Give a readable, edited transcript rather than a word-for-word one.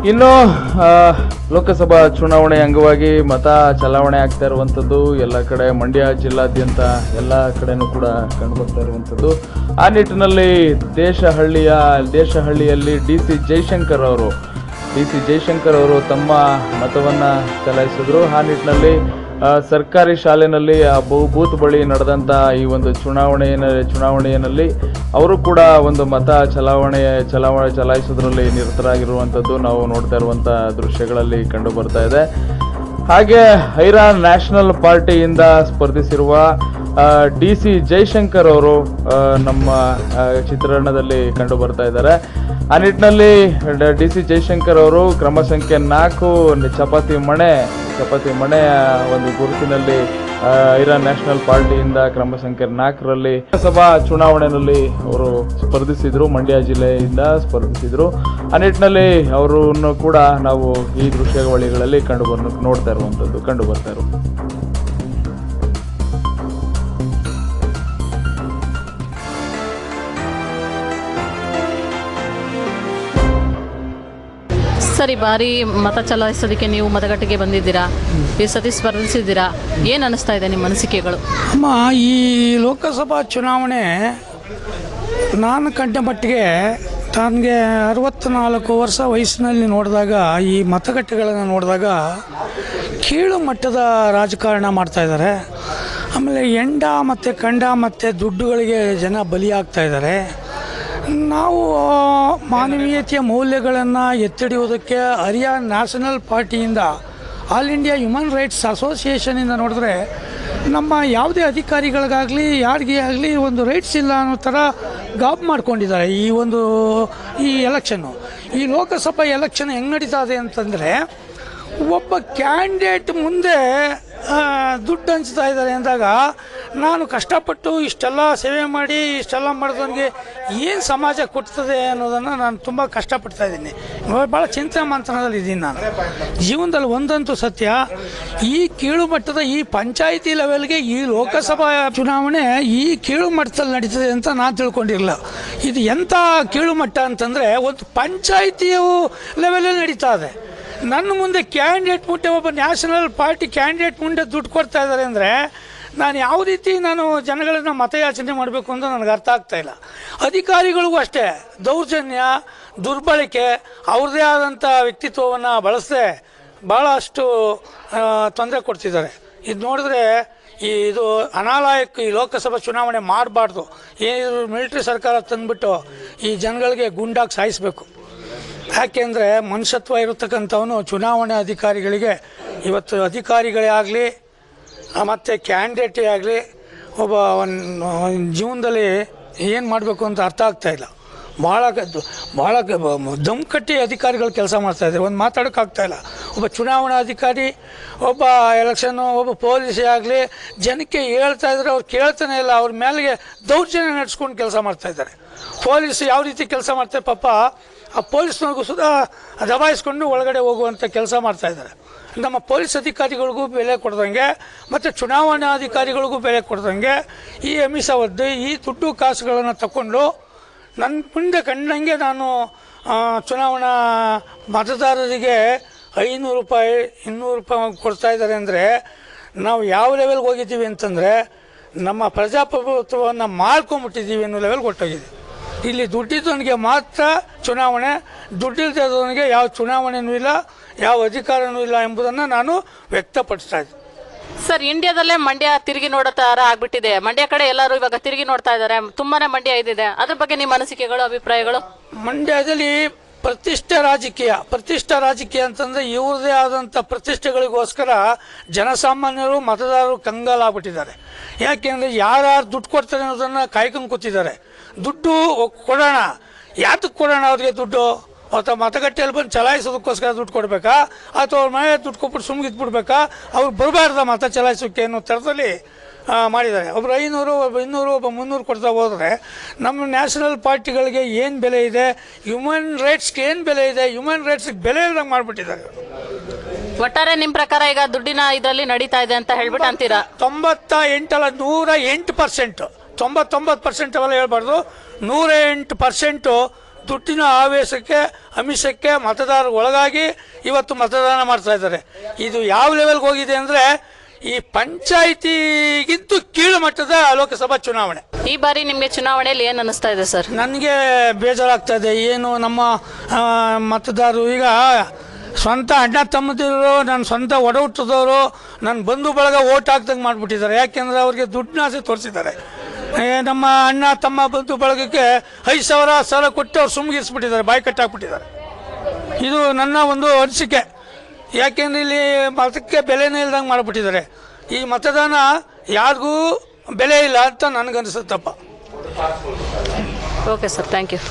ಇನ್ನು ಲೋಕಸಭಾ ಚುನಾವಣೆ ಅಂಗವಾಗಿ ಮತ ಚಲಾವಣೆ ಆಗ್ತಾ ಇರುವಂಥದ್ದು ಎಲ್ಲ ಕಡೆ, ಮಂಡ್ಯ ಜಿಲ್ಲಾದ್ಯಂತ ಎಲ್ಲ ಕಡೆನೂ ಕೂಡ ಕಂಡುಬರ್ತಾ ಇರುವಂಥದ್ದು. ಆ ನಿಟ್ಟಿನಲ್ಲಿ ದೇಶಹಳ್ಳಿಯಲ್ಲಿ ಡಿ ಸಿ ಜಯಶಂಕರ್ ಅವರು ತಮ್ಮ ಮತವನ್ನು ಚಲಾಯಿಸಿದ್ರು. ಆ ನಿಟ್ಟಿನಲ್ಲಿ ಸರ್ಕಾರಿ ಶಾಲೆಯಲ್ಲಿ ಬೂತ್ ಬಳಿ ನಡೆದಂಥ ಈ ಒಂದು ಚುನಾವಣೆಯಲ್ಲಿ ಅವರು ಕೂಡ ಒಂದು ಮತ ಚಲಾಯಿಸೋದ್ರಲ್ಲಿ ನಿರತರಾಗಿರುವಂಥದ್ದು ನಾವು ನೋಡ್ತಾ ಇರುವಂಥ ದೃಶ್ಯಗಳಲ್ಲಿ ಕಂಡು ಬರ್ತಾ ಇದೆ. ಹಾಗೆ ಐರಾನ್ ನ್ಯಾಷನಲ್ ಪಾರ್ಟಿಯಿಂದ ಸ್ಪರ್ಧಿಸಿರುವ ಡಿ ಸಿ ಜಯಶಂಕರ್ ಅವರು ನಮ್ಮ ಚಿತ್ರಣದಲ್ಲಿ ಕಂಡು ಬರ್ತಾ ಇದ್ದಾರೆ. ಆ ನಿಟ್ಟಿನಲ್ಲಿ ಡಿ ಸಿ ಜಯಶಂಕರ್ ಅವರು ಕ್ರಮ ಸಂಖ್ಯೆ 4 ಚಪಾತಿ ಮಣೆಯ ಒಂದು ಗುರುತಿನಲ್ಲಿ ಐರಾನ್ ನ್ಯಾಷನಲ್ ಪಾರ್ಟಿಯಿಂದ ಕ್ರಮ ಸಂಖ್ಯೆ 4ರಲ್ಲಿ ಲೋಕಸಭಾ ಚುನಾವಣೆಯಲ್ಲಿ ಅವರು ಸ್ಪರ್ಧಿಸಿದ್ರು, ಮಂಡ್ಯ ಜಿಲ್ಲೆಯಿಂದ ಸ್ಪರ್ಧಿಸಿದ್ರು. ಆ ನಿಟ್ಟಿನಲ್ಲಿ ಅವರನ್ನು ಕೂಡ ನಾವು ಈ ದೃಶ್ಯಾವಳಿಗಳಲ್ಲಿ ಕಂಡು ಬರ್ತಾ ಇರೋ ಸರಿ, ಬಾರಿ ಮತ ಚಲಾಯಿಸೋದಕ್ಕೆ ನೀವು ಮತಗಟ್ಟೆಗೆ ಬಂದಿದ್ದೀರಾ, ಈ ಸತಿ ಸ್ಪರ್ಧಿಸಿದ್ದೀರಾ, ಏನು ಅನ್ನಿಸ್ತಾ ಇದೆ ನಿಮ್ಮ ಅನಿಸಿಕೆಗಳು? ಅಮ್ಮ, ಈ ಲೋಕಸಭಾ ಚುನಾವಣೆ ನಾನು ಕಂಡ ಮಟ್ಟಿಗೆ ನನಗೆ 64 ವರ್ಷ ವಯಸ್ಸಿನಲ್ಲಿ ನೋಡಿದಾಗ, ಈ ಮತಗಟ್ಟೆಗಳನ್ನು ನೋಡಿದಾಗ ಕೀಳು ಮಟ್ಟದ ರಾಜಕಾರಣ ಮಾಡ್ತಾಯಿದ್ದಾರೆ. ಆಮೇಲೆ ಎಂಡ ಮತ್ತು ಕಂಡ ಮತ್ತು ದುಡ್ಡುಗಳಿಗೆ ಜನ ಬಲಿಯಾಗ್ತಾಯಿದ್ದಾರೆ. ನಾವು ಮಾನವೀಯತೆಯ ಮೌಲ್ಯಗಳನ್ನು ಎತ್ತಿಡಿಯುವುದಕ್ಕೆ ಐರಾನ್ ನ್ಯಾಷನಲ್ ಪಾರ್ಟಿಯಿಂದ, ಆಲ್ ಇಂಡಿಯಾ ಹ್ಯೂಮನ್ ರೈಟ್ಸ್ ಅಸೋಸಿಯೇಷನಿಂದ ನೋಡಿದ್ರೆ ನಮ್ಮ ಯಾವುದೇ ಅಧಿಕಾರಿಗಳಿಗಾಗಲಿ ಯಾರಿಗೇ ಆಗಲಿ ಒಂದು ರೈಟ್ಸ್ ಇಲ್ಲ ಅನ್ನೋ ಥರ ಗಾಬ್ ಮಾಡ್ಕೊಂಡಿದ್ದಾರೆ. ಈ ಎಲೆಕ್ಷನ್ನು, ಈ ಲೋಕಸಭಾ ಎಲೆಕ್ಷನ್ ಹೆಂಗೆ ನಡೀತಾ ಇದೆ ಅಂತಂದರೆ, ಒಬ್ಬ ಕ್ಯಾಂಡಿಡೇಟ್ ಮುಂದೆ ದುಡ್ಡು ಹಂಚ್ತಾ ಇದ್ದಾರೆ ಅಂದಾಗ, ನಾನು ಕಷ್ಟಪಟ್ಟು ಇಷ್ಟೆಲ್ಲ ಸೇವೆ ಮಾಡಿ ಇಷ್ಟೆಲ್ಲ ಮಾಡಿದವನಿಗೆ ಏನು ಸಮಾಜ ಕೊಡ್ತದೆ ಅನ್ನೋದನ್ನು ನಾನು ತುಂಬ ಕಷ್ಟಪಡ್ತಾ ಇದ್ದೀನಿ. ಭಾಳ ಚಿಂತೆ ಮಂಥನದಲ್ಲಿ ಇದ್ದೀನಿ ನಾನು. ಜೀವನದಲ್ಲಿ ಒಂದಂತೂ ಸತ್ಯ, ಈ ಕೀಳು ಮಟ್ಟದ ಈ ಪಂಚಾಯಿತಿ ಲೆವೆಲ್ಗೆ ಈ ಲೋಕಸಭಾ ಚುನಾವಣೆ ಈ ಕೀಳು ಮಟ್ಟದಲ್ಲಿ ನಡೀತದೆ ಅಂತ ನಾನು ತಿಳ್ಕೊಂಡಿರಲಿಲ್ಲ. ಇದು ಎಂಥ ಕೀಳು ಮಟ್ಟ ಅಂತಂದರೆ, ಒಂದು ಪಂಚಾಯಿತಿಯ ಲೆವೆಲಲ್ಲಿ ನಡೀತಾ ಇದೆ. ನನ್ನ ಮುಂದೆ ಕ್ಯಾಂಡಿಡೇಟ್ ಮುಂದೆ, ಒಬ್ಬ ನ್ಯಾಷನಲ್ ಪಾರ್ಟಿ ಕ್ಯಾಂಡಿಡೇಟ್ ಮುಂದೆ ದುಡ್ಡು ಕೊಡ್ತಾ ಇದ್ದಾರೆ ಅಂದರೆ, ನಾನು ಯಾವ ರೀತಿ ಜನಗಳನ್ನು ಮತಯಾಚನೆ ಮಾಡಬೇಕು ಅಂತ ನನಗೆ ಅರ್ಥ ಆಗ್ತಾಯಿಲ್ಲ. ಅಧಿಕಾರಿಗಳಿಗೂ ಅಷ್ಟೇ ದೌರ್ಜನ್ಯ, ದುರ್ಬಳಕೆ, ಅವ್ರದ್ದೇ ಆದಂಥ ವ್ಯಕ್ತಿತ್ವವನ್ನು ಬಳಸದೆ ಭಾಳಷ್ಟು ತೊಂದರೆ ಕೊಡ್ತಿದ್ದಾರೆ. ಇದು ನೋಡಿದ್ರೆ ಇದು ಅನಾಲಾಯಕ. ಈ ಲೋಕಸಭಾ ಚುನಾವಣೆ ಮಾಡಬಾರ್ದು. ಏನು ಮಿಲಿಟ್ರಿ ಸರ್ಕಾರ ತಂದುಬಿಟ್ಟು ಈ ಜನಗಳಿಗೆ ಗುಂಡಾಗಿ ಸಾಯಿಸಬೇಕು. ಯಾಕೆಂದರೆ ಮನುಷ್ಯತ್ವ ಇರತಕ್ಕಂಥವನು ಚುನಾವಣೆ ಅಧಿಕಾರಿಗಳಿಗೆ, ಇವತ್ತು ಅಧಿಕಾರಿಗಳೇ ಆಗಲಿ ಮತ್ತು ಕ್ಯಾಂಡಿಡೇಟೇ ಆಗಲಿ, ಒಬ್ಬ ಜೀವನದಲ್ಲಿ ಏನು ಮಾಡಬೇಕು ಅಂತ ಅರ್ಥ ಆಗ್ತಾಯಿಲ್ಲ. ಭಾಳ ದಮ್ ಕಟ್ಟಿ ಅಧಿಕಾರಿಗಳು ಕೆಲಸ ಮಾಡ್ತಾಯಿದ್ದಾರೆ. ಒಂದು ಮಾತಾಡೋಕ್ಕಾಗ್ತಾಯಿಲ್ಲ. ಒಬ್ಬ ಚುನಾವಣಾ ಅಧಿಕಾರಿ, ಒಬ್ಬ ಎಲೆಕ್ಷನ್ನು, ಒಬ್ಬ ಪೊಲೀಸೇ ಆಗಲಿ ಜನಕ್ಕೆ ಹೇಳ್ತಾಯಿದ್ರೆ ಅವ್ರು ಕೇಳ್ತಾನೆ ಇಲ್ಲ. ಅವ್ರ ಮೇಲೆಗೆ ದೌರ್ಜನ್ಯ ನಡೆಸ್ಕೊಂಡು ಕೆಲಸ ಮಾಡ್ತಾಯಿದ್ದಾರೆ. ಪೊಲೀಸ್ ಯಾವ ರೀತಿ ಕೆಲಸ ಮಾಡ್ತಾರೆ ಪಾಪ, ಆ ಪೊಲೀಸ್ನವ್ರಿಗೂ ಸುಧಾ ದಬಾಯಿಸ್ಕೊಂಡು ಒಳಗಡೆ ಹೋಗುವಂಥ ಕೆಲಸ ಮಾಡ್ತಾಯಿದ್ದಾರೆ. ನಮ್ಮ ಪೊಲೀಸ್ ಅಧಿಕಾರಿಗಳಿಗೂ ಬೆಲೆ ಕೊಡ್ದಂಗೆ ಮತ್ತು ಚುನಾವಣಾ ಅಧಿಕಾರಿಗಳಿಗೂ ಬೆಲೆ ಕೊಡ್ದಂಗೆ ಈ ಅಮಿಷ ಒದ್ದು ಈ ದುಡ್ಡು ಕಾಸುಗಳನ್ನು ತಗೊಂಡು ನನ್ನ ಮುಂದೆ ಕಂಡಂಗೆ ನಾನು ಚುನಾವಣಾ ಮತದಾರರಿಗೆ 500 ರೂಪಾಯಿ 200 ರೂಪಾಯಿ ಕೊಡ್ತಾಯಿದ್ದಾರೆ ಅಂದರೆ, ನಾವು ಯಾವ ಲೆವೆಲ್ಗೆ ಹೋಗಿದ್ದೀವಿ ಅಂತಂದರೆ, ನಮ್ಮ ಪ್ರಜಾಪ್ರಭುತ್ವವನ್ನು ಮಾಡ್ಕೊಂಬಿಟ್ಟಿದ್ದೀವಿ ಅನ್ನೋ ಲೆವೆಲ್ಗೆ ಹೊಟ್ಟೋಗಿದೆ. ಇಲ್ಲಿ ದುಡ್ಡಿದ್ದವನಿಗೆ ಮಾತ್ರ ಚುನಾವಣೆ, ದುಡ್ಡಿಲ್ಲದವನಿಗೆ ಯಾವ ಚುನಾವಣೆಯೂ ಇಲ್ಲ, ಯಾವ ಅಧಿಕಾರನೂ ಇಲ್ಲ ಎಂಬುದನ್ನು ನಾನು ವ್ಯಕ್ತಪಡಿಸ್ತಾ ಇದ್ದೀನಿ. ಸರ್, ಇಂಡಿಯಾದಲ್ಲೇ ಮಂಡ್ಯ ತಿರುಗಿ ನೋಡೋ ಥರ ಆಗ್ಬಿಟ್ಟಿದೆ. ಮಂಡ್ಯ ಕಡೆ ಎಲ್ಲರೂ ಇವಾಗ ತಿರುಗಿ ನೋಡ್ತಾ ಇದ್ದಾರೆ. ತುಂಬಾ ಮಂಡ್ಯ ಇದಿದೆ. ಅದ್ರ ಬಗ್ಗೆ ನಿಮ್ಮ ಅನಿಸಿಕೆಗಳು, ಅಭಿಪ್ರಾಯಗಳು? ಮಂಡ್ಯದಲ್ಲಿ ಪ್ರತಿಷ್ಠೆ ರಾಜಕೀಯ ಅಂತಂದರೆ ಇವ್ರದೇ ಆದಂಥ ಪ್ರತಿಷ್ಠೆಗಳಿಗೋಸ್ಕರ ಜನಸಾಮಾನ್ಯರು ಮತದಾರರು ಕಂಗಾಲಾಗ್ಬಿಟ್ಟಿದ್ದಾರೆ. ಯಾಕೆಂದರೆ ಯಾರ್ಯಾರು ದುಡ್ಡು ಕೊಡ್ತಾರೆ ಅನ್ನೋದನ್ನು ಕಾಯ್ಕೊಂಡು ಕೂತಿದ್ದಾರೆ. ದುಡ್ಡು ಕೊಡೋಣ, ಯಾತಕ್ಕೆ ಕೊಡೋಣ ಅವ್ರಿಗೆ ದುಡ್ಡು? ಅಥವಾ ಮತಗಟ್ಟೆಯಲ್ಲಿ ಬಂದು ಚಲಾಯಿಸೋದಕ್ಕೋಸ್ಕರ ದುಡ್ಡು ಕೊಡಬೇಕಾ, ಅಥವಾ ಅವ್ರ ಮನೆ ದುಡ್ಡು ಕೊಟ್ಬಿಟ್ಟು ಸುಮ್ಮಗಿದ್ಬಿಡ್ಬೇಕಾ? ಅವ್ರು ಬರಬಾರ್ದ ಮತ ಚಲಾಯಿಸೋಕ್ಕೆ ಅನ್ನೋ ಥರದಲ್ಲಿ ಮಾಡಿದ್ದಾರೆ. ಒಬ್ಬರು 500, ಒಬ್ಬ 200, ಒಬ್ಬ 300 ಕೊಡ್ತಾ ಹೋದರೆ ನಮ್ಮ ನ್ಯಾಷನಲ್ ಪಾರ್ಟಿಗಳಿಗೆ ಏನು ಬೆಲೆ ಇದೆ, ಹ್ಯೂಮನ್ ರೈಟ್ಸ್ಗೆ ಏನು ಬೆಲೆ ಇದೆ? ಹ್ಯೂಮನ್ ರೈಟ್ಸ್ಗೆ ಬೆಲೆ ಇಲ್ದಂಗೆ ಮಾಡಿಬಿಟ್ಟಿದ್ದಾರೆ. ಒಟ್ಟಾರೆ ನಿಮ್ಮ ಪ್ರಕಾರ ಈಗ ದುಡ್ಡಿನ ಇದರಲ್ಲಿ ನಡೀತಾ ಇದೆ ಅಂತ ಹೇಳ್ಬಿಟ್ಟು ಅಂತೀರಾ? 98 ಅಲ್ಲ, 108%, 99% ಅವೆಲ್ಲ ಹೇಳ್ಬಾರ್ದು, 108% ದುಡ್ಡಿನ ಆವೇಶಕ್ಕೆ ಅಮಿಷಕ್ಕೆ ಮತದಾರರು ಒಳಗಾಗಿ ಇವತ್ತು ಮತದಾನ ಮಾಡ್ತಾ ಇದ್ದಾರೆ. ಇದು ಯಾವ ಲೆವೆಲ್ಗೆ ಹೋಗಿದೆ ಅಂದರೆ ಈ ಪಂಚಾಯಿತಿಗಿಂತ ಕೀಳು ಮಟ್ಟದ ಲೋಕಸಭಾ ಚುನಾವಣೆ. ಈ ಬಾರಿ ನಿಮಗೆ ಚುನಾವಣೆಯಲ್ಲಿ ಏನು ಅನಿಸ್ತಾ ಇದೆ ಸರ್? ನನಗೆ ಬೇಜಾರಾಗ್ತಾ ಇದೆ. ಏನು ನಮ್ಮ ಮತದಾರರು ಈಗ ಸ್ವಂತ ಅಣ್ಣ ತಮ್ಮದಿರು, ನನ್ನ ಸ್ವಂತ ಒಡ ಹುಟ್ಟಿದವರು, ನನ್ನ ಬಂಧು ಬಳಗ ಓಟ್ ಹಾಕ್ದಂಗೆ ಮಾಡಿಬಿಟ್ಟಿದ್ದಾರೆ. ಯಾಕೆಂದರೆ ಅವ್ರಿಗೆ ದುಡ್ಡಿನ ಆಸೆ ತೋರಿಸಿದ್ದಾರೆ. ನಮ್ಮ ಅಣ್ಣ ತಮ್ಮ ಬಂಧು ಬಳಗಕ್ಕೆ 5,000 10,000 ಕೊಟ್ಟು ಅವ್ರು ಸುಮ್ಗಿರಿಸ್ಬಿಟ್ಟಿದ್ದಾರೆ, ಬಾಯಿ ಕಟ್ಟಾಕ್ಬಿಟ್ಟಿದ್ದಾರೆ. ಇದು ನನ್ನ ಒಂದು ಅನಿಸಿಕೆ. ಯಾಕೆಂದರೆ ಇಲ್ಲಿ ಮತಕ್ಕೆ ಬೆಲೆನೇ ಇಲ್ದಂಗೆ ಮಾಡಿಬಿಟ್ಟಿದ್ದಾರೆ. ಈ ಮತದಾನ ಯಾರಿಗೂ ಬೆಲೆ ಇಲ್ಲ ಅಂತ ನನಗನ್ಸುತ್ತಪ್ಪ. Okay sir, thank you.